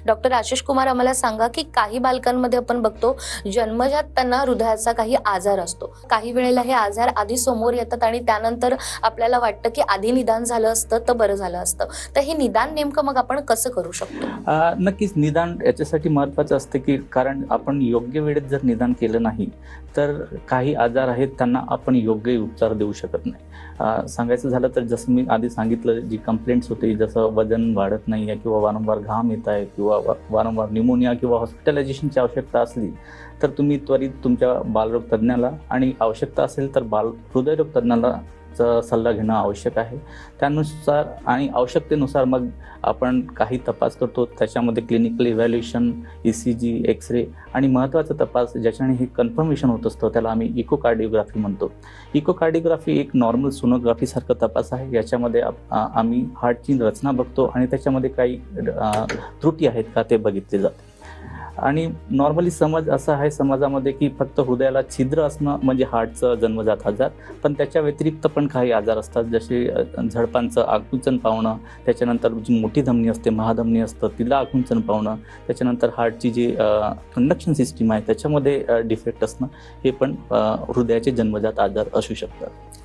Doctor Ashish Kumar, आम्हाला सांगा की काही बालकांमध्ये आपण बघतो जन्मजात त्यांना हृदयाचा काही आजार असतो. काही वेळेला हे आजार आधी समोर येतात आणि त्यानंतर आपल्याला वाटतं की आधी निदान झालं असतं तर बरं झालं असतं. तर हे निदान नेमकं मग आपण कसं करू शकतो? नक्कीच निदान याच्यासाठी महत्त्वाचं असतं की कारण आपण योग्य वेळेत जर निदान केलं नाही तर काही आजार आहेत त्यांना आपण योग्य उपचार देऊ शकत नाही. सांगायचं झालं तर जसं मी आधी सांगितलं, जी कंप्लेंट्स होती, जसं वजन वाढत नाही आहे किंवा वारंवार घाम येत आहे किंवा वारंवार निमोनिया किंवा हॉस्पिटलायझेशनची आवश्यकता असली तर तुम्ही त्वरित तुमच्या बालरोग तज्ज्ञाला आणि आवश्यकता असेल तर हृदयरोग तज्ज्ञाला सल्ला घेणं आवश्यक आहे. त्यानुसार आणि आवश्यकतेनुसार मग आपण काही तपास करतो. त्याच्यामध्ये क्लिनिकल इव्हॅल्युएशन, ECG, एक्सरे आणि महत्त्वाचा तपास ज्याच्याने हे कन्फर्मेशन होत असतं त्याला आम्ही इकोकार्डिओग्राफी म्हणतो. इकोकार्डिओग्राफी एक नॉर्मल सोनोग्राफीसारखा तपास आहे. याच्यामध्ये आम्ही हार्टची रचना बघतो आणि त्याच्यामध्ये काही त्रुटी आहेत का ते बघितले जाते. आणि नॉर्मली समज असा आहे समाजामध्ये की फक्त हृदयाला छिद्र असणं म्हणजे हार्टचं जन्मजात आजार, पण त्याच्या व्यतिरिक्त पण काही आजार असतात, जसे झडपांचं आकुंचन पावणं, त्याच्यानंतर जी मोठी धमनी असते, महाधमनी असतं, तिला आकुंचन पावणं, त्याच्यानंतर हार्टची जी कंडक्शन सिस्टीम आहे त्याच्यामध्ये डिफेक्ट असणं, हे पण हृदयाचे जन्मजात आजार असू शकतात.